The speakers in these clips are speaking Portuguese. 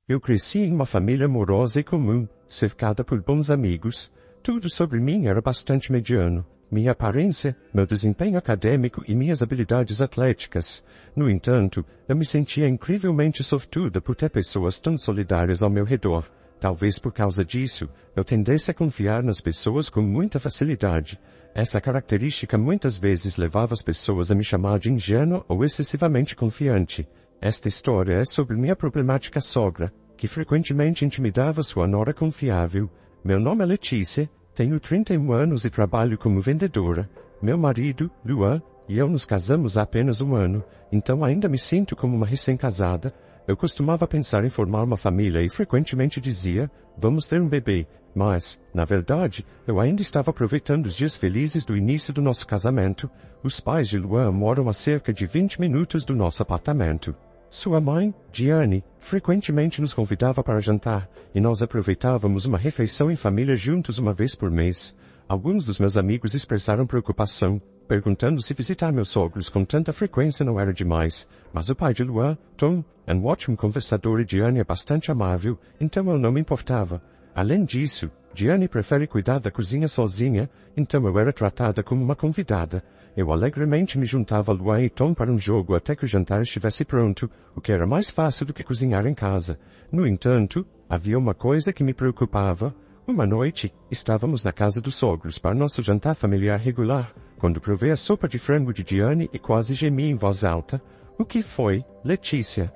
Eu cresci em uma família amorosa e comum, cercada por bons amigos. Tudo sobre mim era bastante mediano. Minha aparência, meu desempenho acadêmico e minhas habilidades atléticas. No entanto, eu me sentia incrivelmente sortuda por ter pessoas tão solidárias ao meu redor. Talvez por causa disso, eu tendesse a confiar nas pessoas com muita facilidade. Essa característica muitas vezes levava as pessoas a me chamar de ingênua ou excessivamente confiante. Esta história é sobre minha problemática sogra, que frequentemente intimidava sua nora confiável. Meu nome é Letícia, tenho 31 anos e trabalho como vendedora. Meu marido, Luan, e eu nos casamos há apenas um ano, então ainda me sinto como uma recém-casada. Eu costumava pensar em formar uma família e frequentemente dizia, vamos ter um bebê, mas, na verdade, eu ainda estava aproveitando os dias felizes do início do nosso casamento. Os pais de Luan moram a cerca de 20 minutos do nosso apartamento. Sua mãe, Diane, frequentemente nos convidava para jantar, e nós aproveitávamos uma refeição em família juntos uma vez por mês. Alguns dos meus amigos expressaram preocupação, perguntando se visitar meus sogros com tanta frequência não era demais, mas o pai de Luan, Tom, é um ótimo conversador e Diane é bastante amável, então eu não me importava. Além disso, Diane prefere cuidar da cozinha sozinha, então eu era tratada como uma convidada. Eu alegremente me juntava a Luan e Tom para um jogo até que o jantar estivesse pronto, o que era mais fácil do que cozinhar em casa. No entanto, havia uma coisa que me preocupava. Uma noite, estávamos na casa dos sogros para nosso jantar familiar regular, quando provei a sopa de frango de Diane e quase gemi em voz alta. O que foi, Letícia?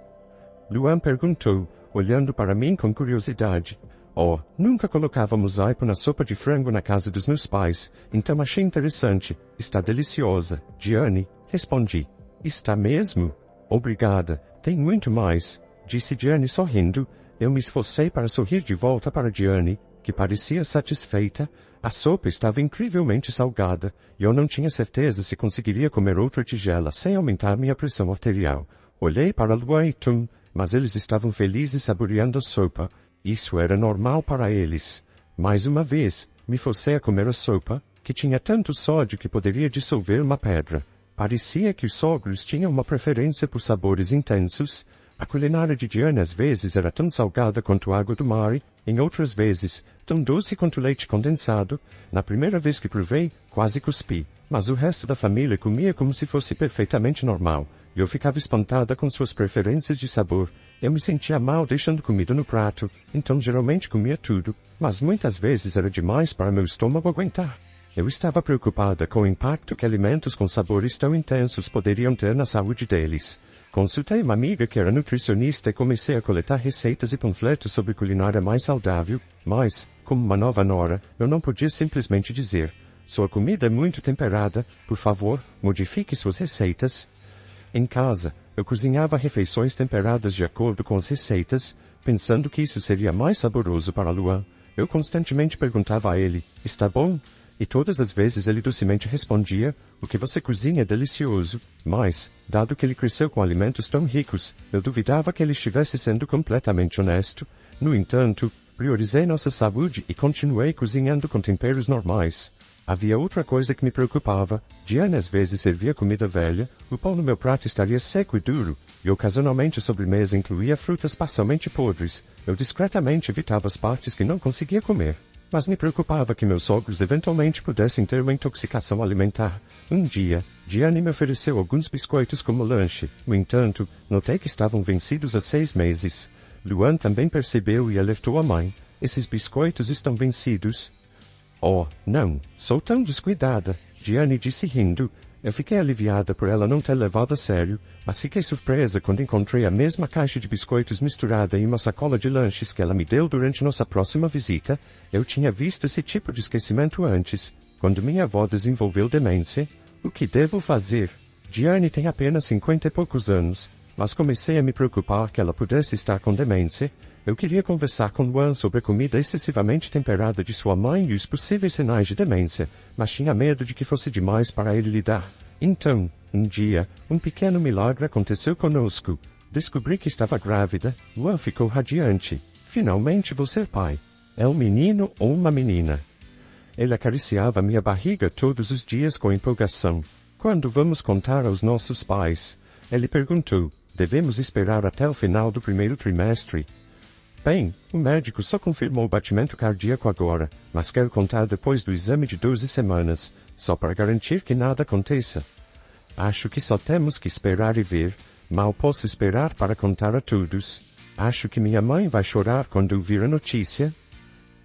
Luan perguntou, olhando para mim com curiosidade. Oh, nunca colocávamos aipo na sopa de frango na casa dos meus pais, então achei interessante. Está deliciosa. Diane, respondi. Está mesmo? Obrigada. Tem muito mais, disse Diane sorrindo. Eu me esforcei para sorrir de volta para Diane, que parecia satisfeita. A sopa estava incrivelmente salgada, e eu não tinha certeza se conseguiria comer outra tigela sem aumentar minha pressão arterial. Olhei para Luan e Tom, mas eles estavam felizes saboreando a sopa. Isso era normal para eles. Mais uma vez, me forcei a comer a sopa, que tinha tanto sódio que poderia dissolver uma pedra. Parecia que os sogros tinham uma preferência por sabores intensos. A culinária de Diane às vezes era tão salgada quanto a água do mar, em outras vezes, tão doce quanto leite condensado. Na primeira vez que provei, quase cuspi, mas o resto da família comia como se fosse perfeitamente normal. Eu ficava espantada com suas preferências de sabor. Eu me sentia mal deixando comida no prato, então geralmente comia tudo, mas muitas vezes era demais para meu estômago aguentar. Eu estava preocupada com o impacto que alimentos com sabores tão intensos poderiam ter na saúde deles. Consultei uma amiga que era nutricionista e comecei a coletar receitas e panfletos sobre culinária mais saudável, mas, como uma nova nora, eu não podia simplesmente dizer, sua comida é muito temperada, por favor, modifique suas receitas. Em casa, eu cozinhava refeições temperadas de acordo com as receitas, pensando que isso seria mais saboroso para Luan. Eu constantemente perguntava a ele, está bom? E todas as vezes ele docemente respondia, o que você cozinha é delicioso. Mas, dado que ele cresceu com alimentos tão ricos, eu duvidava que ele estivesse sendo completamente honesto. No entanto, priorizei nossa saúde e continuei cozinhando com temperos normais. Havia outra coisa que me preocupava. Diane às vezes servia comida velha, o pão no meu prato estaria seco e duro, e ocasionalmente a sobremesa incluía frutas parcialmente podres. Eu discretamente evitava as partes que não conseguia comer. Mas me preocupava que meus sogros eventualmente pudessem ter uma intoxicação alimentar. Um dia, Diane me ofereceu alguns biscoitos como lanche. No entanto, notei que estavam vencidos há 6 meses. Luan também percebeu e alertou a mãe. Esses biscoitos estão vencidos. Oh, não, sou tão descuidada, Diane disse rindo. Eu fiquei aliviada por ela não ter levado a sério, mas fiquei surpresa quando encontrei a mesma caixa de biscoitos misturada em uma sacola de lanches que ela me deu durante nossa próxima visita. Eu tinha visto esse tipo de esquecimento antes, quando minha avó desenvolveu demência. O que devo fazer? Diane tem apenas 50 e poucos anos, mas comecei a me preocupar que ela pudesse estar com demência. Eu queria conversar com Luan sobre a comida excessivamente temperada de sua mãe e os possíveis sinais de demência, mas tinha medo de que fosse demais para ele lidar. Então, um dia, um pequeno milagre aconteceu conosco. Descobri que estava grávida. Luan ficou radiante. Finalmente vou ser pai. É um menino ou uma menina? Ele acariciava minha barriga todos os dias com empolgação. Quando vamos contar aos nossos pais? Ele perguntou. Devemos esperar até o final do primeiro trimestre? Bem, o médico só confirmou o batimento cardíaco agora, mas quero contar depois do exame de 12 semanas, só para garantir que nada aconteça. Acho que só temos que esperar e ver. Mal posso esperar para contar a todos. Acho que minha mãe vai chorar quando ouvir a notícia.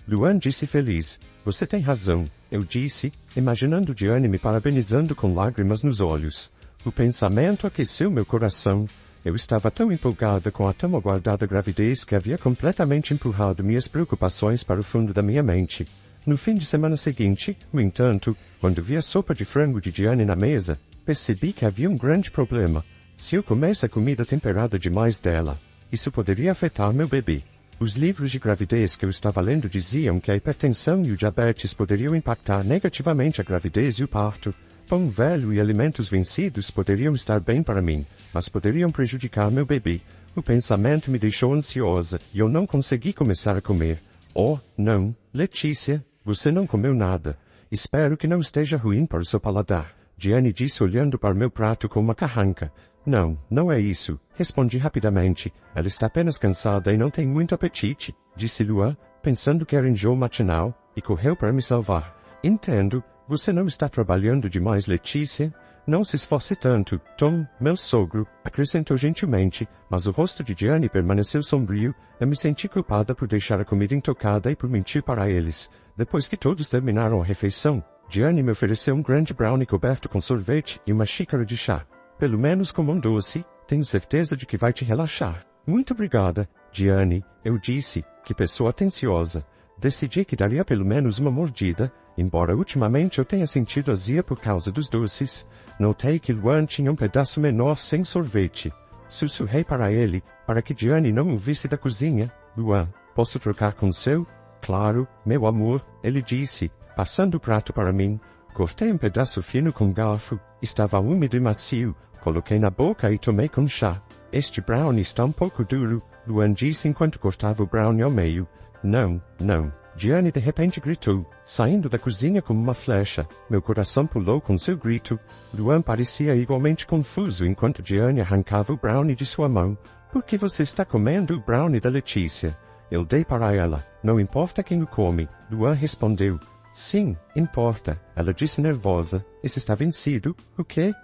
Luan disse feliz. Você tem razão, eu disse, imaginando Diane me parabenizando com lágrimas nos olhos. O pensamento aqueceu meu coração. Eu estava tão empolgada com a tão aguardada gravidez que havia completamente empurrado minhas preocupações para o fundo da minha mente. No fim de semana seguinte, no entanto, quando vi a sopa de frango de Diane na mesa, percebi que havia um grande problema. Se eu comesse a comida temperada demais dela, isso poderia afetar meu bebê. Os livros de gravidez que eu estava lendo diziam que a hipertensão e o diabetes poderiam impactar negativamente a gravidez e o parto. Pão velho e alimentos vencidos poderiam estar bem para mim, mas poderiam prejudicar meu bebê. O pensamento me deixou ansiosa e eu não consegui começar a comer. Oh, não, Letícia, você não comeu nada. Espero que não esteja ruim para o seu paladar. Diane disse olhando para meu prato com uma carranca. Não, não é isso, respondi rapidamente. Ela está apenas cansada e não tem muito apetite, disse Luan, pensando que era enjoo matinal, e correu para me salvar. Entendo, você não está trabalhando demais, Letícia? Não se esforce tanto, Tom, meu sogro, acrescentou gentilmente, mas o rosto de Diane permaneceu sombrio. Eu me senti culpada por deixar a comida intocada e por mentir para eles. Depois que todos terminaram a refeição, Diane me ofereceu um grande brownie coberto com sorvete e uma xícara de chá. Pelo menos como um doce, tenho certeza de que vai te relaxar. Muito obrigada, Diane, eu disse, que pessoa atenciosa. Decidi que daria pelo menos uma mordida, embora ultimamente eu tenha sentido azia por causa dos doces. Notei que Luan tinha um pedaço menor sem sorvete. Sussurrei para ele, para que Diane não o visse da cozinha. Luan, posso trocar com o seu? Claro, meu amor, ele disse, passando o prato para mim. Cortei um pedaço fino com garfo, estava úmido e macio, coloquei na boca e tomei com chá. Este brownie está um pouco duro, Luan disse enquanto cortava o brownie ao meio. Não, não. Diane de repente gritou, saindo da cozinha como uma flecha. Meu coração pulou com seu grito. Luan parecia igualmente confuso enquanto Diane arrancava o brownie de sua mão. Por que você está comendo o brownie da Letícia? Eu dei para ela. Não importa quem o come, Luan respondeu. Sim, importa, ela disse nervosa. Isso está vencido, o quê?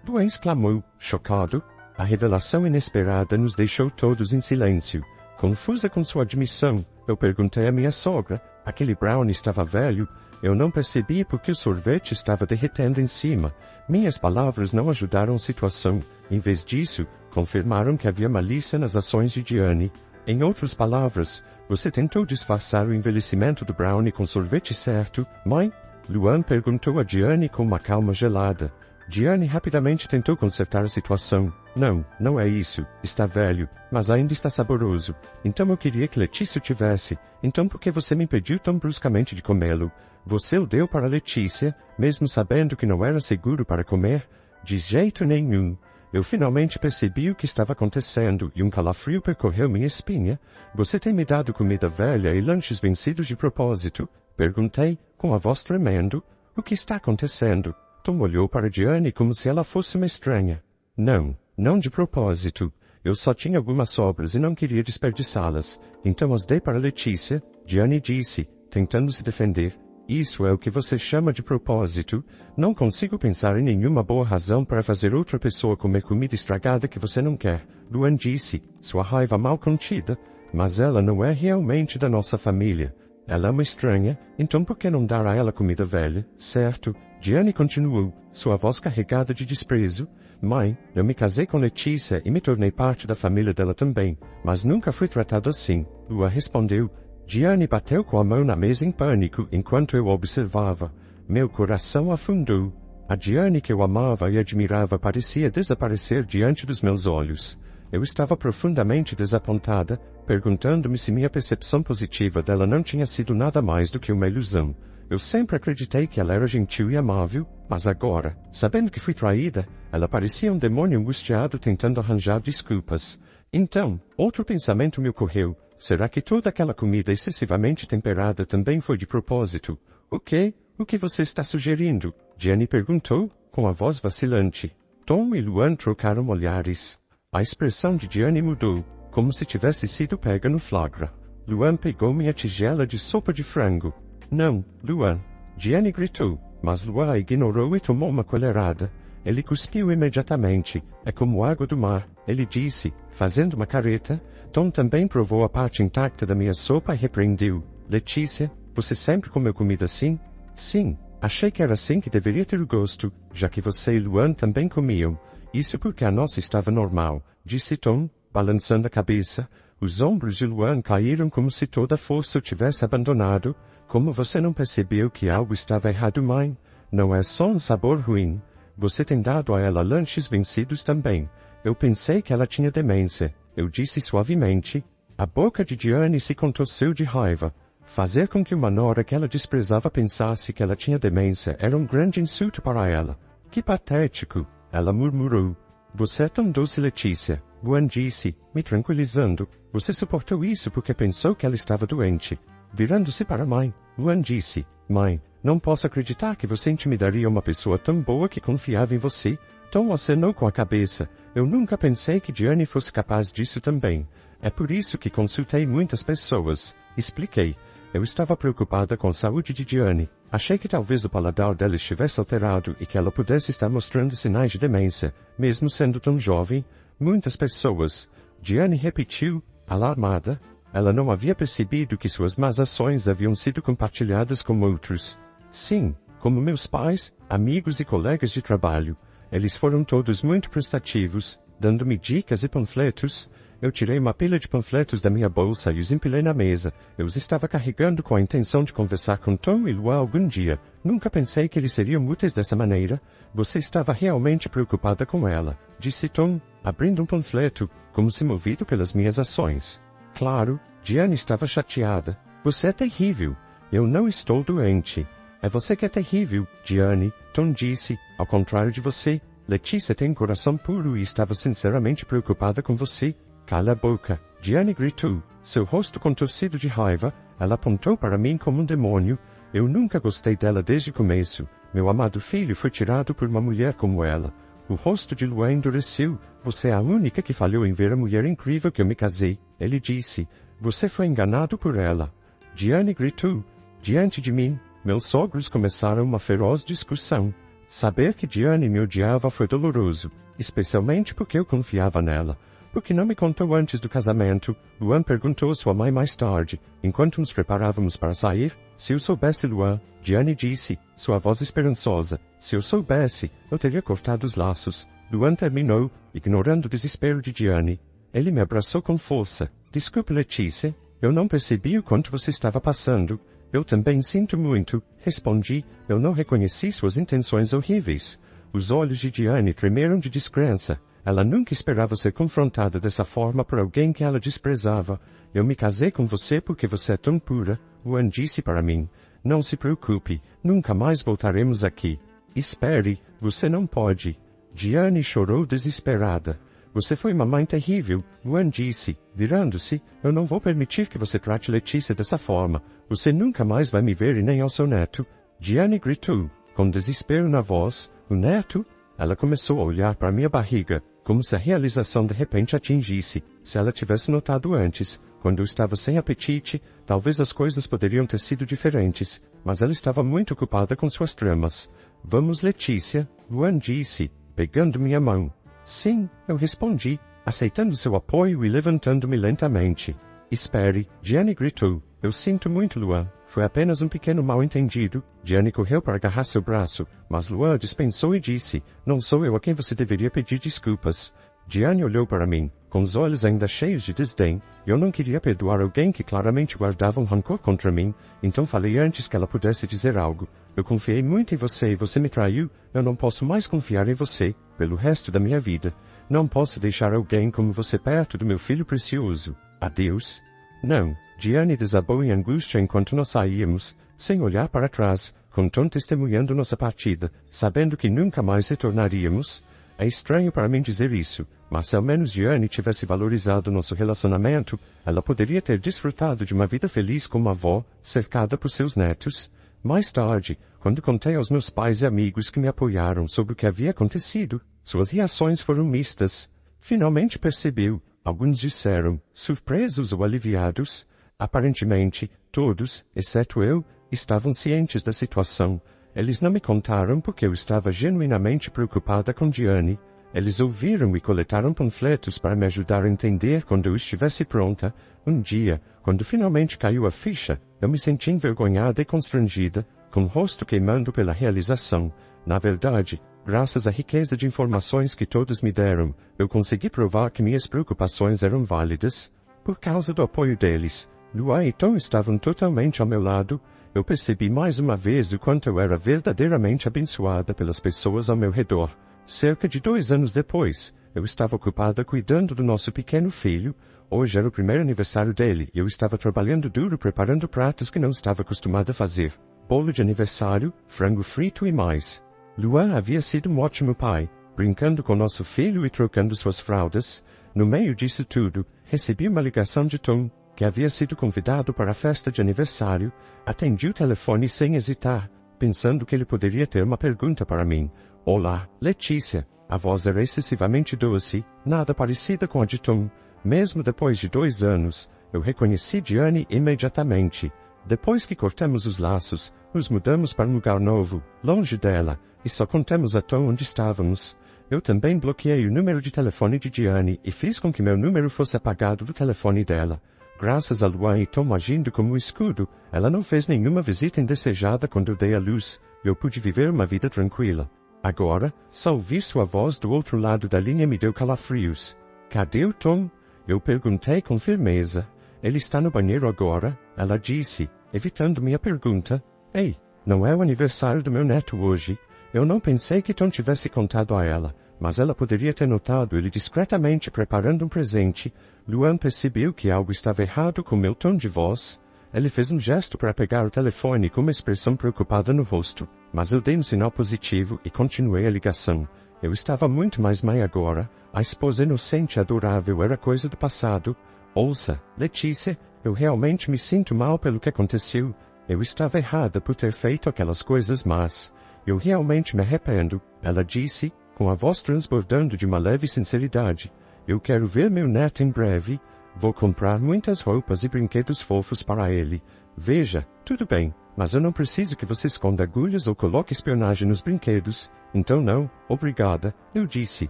Luan exclamou, chocado. A revelação inesperada nos deixou todos em silêncio. Confusa com sua admissão, eu perguntei à minha sogra. Aquele brownie estava velho. Eu não percebi porque o sorvete estava derretendo em cima. Minhas palavras não ajudaram a situação. Em vez disso, confirmaram que havia malícia nas ações de Diane. Em outras palavras, você tentou disfarçar o envelhecimento do brownie com sorvete certo, mãe? Luan perguntou a Diane com uma calma gelada. Diane rapidamente tentou consertar a situação. Não, não é isso. Está velho, mas ainda está saboroso. Então eu queria que Letícia o tivesse. Então por que você me impediu tão bruscamente de comê-lo? Você o deu para Letícia, mesmo sabendo que não era seguro para comer? De jeito nenhum. Eu finalmente percebi o que estava acontecendo e um calafrio percorreu minha espinha. Você tem me dado comida velha e lanches vencidos de propósito? Perguntei, com a voz tremendo. O que está acontecendo? Tom olhou para Diane como se ela fosse uma estranha. Não, não de propósito. Eu só tinha algumas sobras e não queria desperdiçá-las. Então as dei para Letícia, Diane disse, tentando se defender. Isso é o que você chama de propósito? Não consigo pensar em nenhuma boa razão para fazer outra pessoa comer comida estragada que você não quer. Luan disse, sua raiva mal contida. Mas ela não é realmente da nossa família. Ela é uma estranha, então por que não dar a ela comida velha, certo? Diane continuou, sua voz carregada de desprezo. Mãe, eu me casei com Letícia e me tornei parte da família dela também, mas nunca fui tratado assim. Luan respondeu. Diane bateu com a mão na mesa em pânico enquanto eu observava. Meu coração afundou. A Diane que eu amava e admirava parecia desaparecer diante dos meus olhos. Eu estava profundamente desapontada, perguntando-me se minha percepção positiva dela não tinha sido nada mais do que uma ilusão. Eu sempre acreditei que ela era gentil e amável, mas agora, sabendo que fui traída, ela parecia um demônio angustiado tentando arranjar desculpas. Então, outro pensamento me ocorreu. Será que toda aquela comida excessivamente temperada também foi de propósito? O quê? O que você está sugerindo? Diane perguntou, com a voz vacilante. Tom e Luan trocaram olhares. A expressão de Diane mudou, como se tivesse sido pega no flagra. Luan pegou minha tigela de sopa de frango. Não, Luan. Gianni gritou, mas Luan ignorou e tomou uma colherada. Ele cuspiu imediatamente. É como água do mar, ele disse, fazendo uma careta. Tom também provou a parte intacta da minha sopa e repreendeu. Letícia, você sempre comeu comida assim? Sim, achei que era assim que deveria ter gosto, já que você e Luan também comiam. Isso porque a nossa estava normal, disse Tom, balançando a cabeça. Os ombros de Luan caíram como se toda a força o tivesse abandonado. Como você não percebeu que algo estava errado, mãe? Não é só um sabor ruim. Você tem dado a ela lanches vencidos também. Eu pensei que ela tinha demência. Eu disse suavemente. A boca de Gianni se contorceu de raiva. Fazer com que uma nora que ela desprezava pensasse que ela tinha demência era um grande insulto para ela. Que patético, ela murmurou. Você é tão doce, Letícia. Luan disse, me tranquilizando. Você suportou isso porque pensou que ela estava doente. Virando-se para a mãe, Luan disse, mãe, não posso acreditar que você intimidaria uma pessoa tão boa que confiava em você. Tom acenou com a cabeça. Eu nunca pensei que Gianni fosse capaz disso também. É por isso que consultei muitas pessoas. Expliquei. Eu estava preocupada com a saúde de Gianni. Achei que talvez o paladar dela estivesse alterado e que ela pudesse estar mostrando sinais de demência, mesmo sendo tão jovem. Muitas pessoas. Gianni repetiu, alarmada. Ela não havia percebido que suas más ações haviam sido compartilhadas com outros. Sim, como meus pais, amigos e colegas de trabalho. Eles foram todos muito prestativos, dando-me dicas e panfletos. Eu tirei uma pilha de panfletos da minha bolsa e os empilhei na mesa. Eu os estava carregando com a intenção de conversar com Tom e Luan algum dia. Nunca pensei que eles seriam úteis dessa maneira. Você estava realmente preocupada com ela, disse Tom, abrindo um panfleto, como se movido pelas minhas ações. Claro, Gianni estava chateada. Você é terrível. Eu não estou doente. É você que é terrível, Gianni, Tom disse, ao contrário de você. Letícia tem um coração puro e estava sinceramente preocupada com você. Cala a boca, Gianni gritou, seu rosto contorcido de raiva. Ela apontou para mim como um demônio. Eu nunca gostei dela desde o começo. Meu amado filho foi tirado por uma mulher como ela. O rosto de Luan endureceu. Você é a única que falhou em ver a mulher incrível que eu me casei. Ele disse, você foi enganado por ela. Gianni gritou. Diante de mim, meus sogros começaram uma feroz discussão. Saber que Gianni me odiava foi doloroso, especialmente porque eu confiava nela. Por que não me contou antes do casamento? Luan perguntou a sua mãe mais tarde, enquanto nos preparávamos para sair. Se eu soubesse, Luan, Gianni disse, sua voz esperançosa. Se eu soubesse, eu teria cortado os laços. Luan terminou, ignorando o desespero de Gianni. Ele me abraçou com força. Desculpe, Letícia, eu não percebi o quanto você estava passando. Eu também sinto muito, respondi. Eu não reconheci suas intenções horríveis. Os olhos de Gianni tremeram de descrença. Ela nunca esperava ser confrontada dessa forma por alguém que ela desprezava. Eu me casei com você porque você é tão pura, Luan disse para mim. Não se preocupe, nunca mais voltaremos aqui. Espere, você não pode. Gianni chorou desesperada. Você foi uma mãe terrível, Luan disse, virando-se. Eu não vou permitir que você trate Letícia dessa forma. Você nunca mais vai me ver e nem ao seu neto. Gianni gritou, com desespero na voz. O neto? Ela começou a olhar para minha barriga, como se a realização de repente atingisse. Se ela tivesse notado antes, quando eu estava sem apetite, talvez as coisas poderiam ter sido diferentes, mas ela estava muito ocupada com suas tramas. Vamos, Letícia, Luan disse, pegando minha mão. Sim, eu respondi, aceitando seu apoio e levantando-me lentamente. Espere, Gianni gritou. Eu sinto muito, Luan. Foi apenas um pequeno mal-entendido. Gianni correu para agarrar seu braço, mas Luan dispensou e disse, não sou eu a quem você deveria pedir desculpas. Gianni olhou para mim, com os olhos ainda cheios de desdém. Eu não queria perdoar alguém que claramente guardava um rancor contra mim, então falei antes que ela pudesse dizer algo. Eu confiei muito em você e você me traiu. Eu não posso mais confiar em você, pelo resto da minha vida. Não posso deixar alguém como você perto do meu filho precioso. Adeus. Não. Gianni desabou em angústia enquanto nós saíamos, sem olhar para trás, com Tom testemunhando nossa partida, sabendo que nunca mais retornaríamos. É estranho para mim dizer isso, mas se ao menos Gianni tivesse valorizado nosso relacionamento, ela poderia ter desfrutado de uma vida feliz como avó, cercada por seus netos. Mais tarde, quando contei aos meus pais e amigos que me apoiaram sobre o que havia acontecido, suas reações foram mistas. Finalmente percebeu, alguns disseram, surpresos ou aliviados. Aparentemente, todos, exceto eu, estavam cientes da situação. Eles não me contaram porque eu estava genuinamente preocupada com Gianni. Eles ouviram e coletaram panfletos para me ajudar a entender quando eu estivesse pronta. Um dia, quando finalmente caiu a ficha, eu me senti envergonhada e constrangida, com o rosto queimando pela realização. Na verdade, graças à riqueza de informações que todos me deram, eu consegui provar que minhas preocupações eram válidas. Por causa do apoio deles, Luan e Tom estavam totalmente ao meu lado. Eu percebi mais uma vez o quanto eu era verdadeiramente abençoada pelas pessoas ao meu redor. Cerca de 2 anos depois, eu estava ocupada cuidando do nosso pequeno filho. Hoje era o primeiro aniversário dele e eu estava trabalhando duro preparando pratos que não estava acostumada a fazer. Bolo de aniversário, frango frito e mais. Luan havia sido um ótimo pai, brincando com nosso filho e trocando suas fraldas. No meio disso tudo, recebi uma ligação de Tom, que havia sido convidado para a festa de aniversário. Atendi o telefone sem hesitar, pensando que ele poderia ter uma pergunta para mim. Olá, Letícia. A voz era excessivamente doce, nada parecida com a de Tom. Mesmo depois de 2 anos, eu reconheci Gianni imediatamente. Depois que cortamos os laços, nos mudamos para um lugar novo, longe dela, e só contamos a Tom onde estávamos. Eu também bloqueei o número de telefone de Gianni e fiz com que meu número fosse apagado do telefone dela. Graças a Luan e Tom agindo como escudo, ela não fez nenhuma visita indesejada quando eu dei à luz, e eu pude viver uma vida tranquila. Agora, só ouvir sua voz do outro lado da linha me deu calafrios. Cadê o Tom? Eu perguntei com firmeza. Ele está no banheiro agora, ela disse, evitando minha pergunta. Ei, não é o aniversário do meu neto hoje. Eu não pensei que Tom tivesse contado a ela, mas ela poderia ter notado ele discretamente preparando um presente. Luan percebeu que algo estava errado com meu tom de voz. Ele fez um gesto para pegar o telefone com uma expressão preocupada no rosto, mas eu dei um sinal positivo e continuei a ligação. Eu estava muito mais mãe agora. A esposa inocente e adorável era coisa do passado. Ouça, Letícia, eu realmente me sinto mal pelo que aconteceu. Eu estava errada por ter feito aquelas coisas más. Eu realmente me arrependo, ela disse, com a voz transbordando de uma leve sinceridade. Eu quero ver meu neto em breve. Vou comprar muitas roupas e brinquedos fofos para ele. Veja, tudo bem, mas eu não preciso que você esconda agulhas ou coloque espionagem nos brinquedos. Então não, obrigada, eu disse.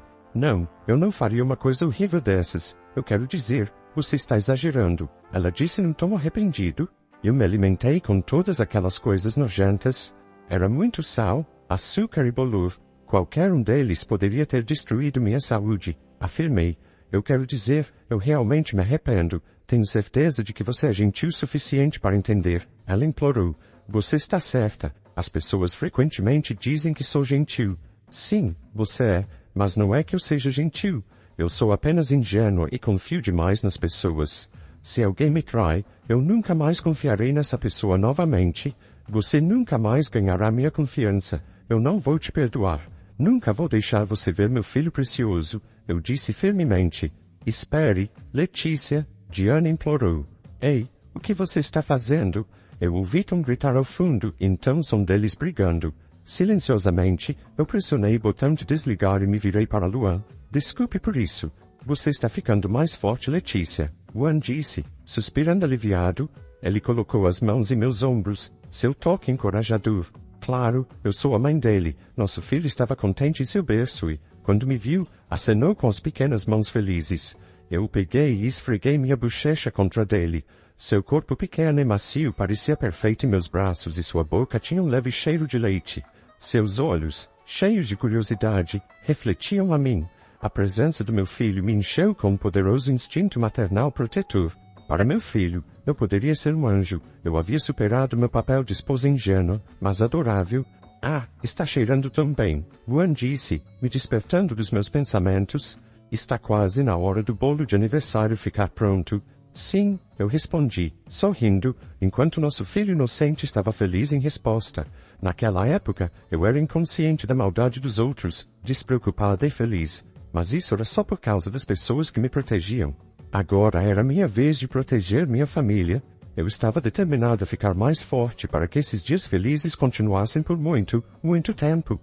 Não, eu não faria uma coisa horrível dessas. Eu quero dizer, você está exagerando. Ela disse num tom arrependido. Eu me alimentei com todas aquelas coisas nojentas. Era muito sal, açúcar e bolor. Qualquer um deles poderia ter destruído minha saúde, afirmei. Eu quero dizer, eu realmente me arrependo. Tenho certeza de que você é gentil o suficiente para entender. Ela implorou. Você está certa. As pessoas frequentemente dizem que sou gentil. Sim, você é, mas não é que eu seja gentil. Eu sou apenas ingênua e confio demais nas pessoas. Se alguém me trai, eu nunca mais confiarei nessa pessoa novamente. Você nunca mais ganhará minha confiança. Eu não vou te perdoar. Nunca vou deixar você ver meu filho precioso, eu disse firmemente. Espere, Letícia, Gianni implorou. Ei, o que você está fazendo? Eu ouvi Tom gritar ao fundo, então som deles brigando. Silenciosamente, eu pressionei o botão de desligar e me virei para Luan. Desculpe por isso. Você está ficando mais forte, Letícia. Luan disse, suspirando aliviado. Ele colocou as mãos em meus ombros, seu toque encorajador. Claro, eu sou a mãe dele. Nosso filho estava contente em seu berço e, quando me viu, acenou com as pequenas mãos felizes. Eu o peguei e esfreguei minha bochecha contra dele. Seu corpo pequeno e macio parecia perfeito em meus braços e sua boca tinha um leve cheiro de leite. Seus olhos, cheios de curiosidade, refletiam a mim. A presença do meu filho me encheu com um poderoso instinto maternal protetor. Para meu filho, eu poderia ser um anjo. Eu havia superado meu papel de esposa ingênua, mas adorável. Ah, está cheirando tão bem, Luan disse, me despertando dos meus pensamentos. Está quase na hora do bolo de aniversário ficar pronto. Sim, eu respondi, sorrindo, enquanto nosso filho inocente estava feliz em resposta. Naquela época, eu era inconsciente da maldade dos outros, despreocupada e feliz. Mas isso era só por causa das pessoas que me protegiam. Agora era minha vez de proteger minha família. Eu estava determinado a ficar mais forte para que esses dias felizes continuassem por muito, muito tempo.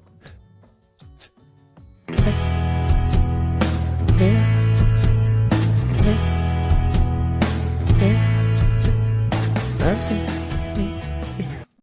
certo?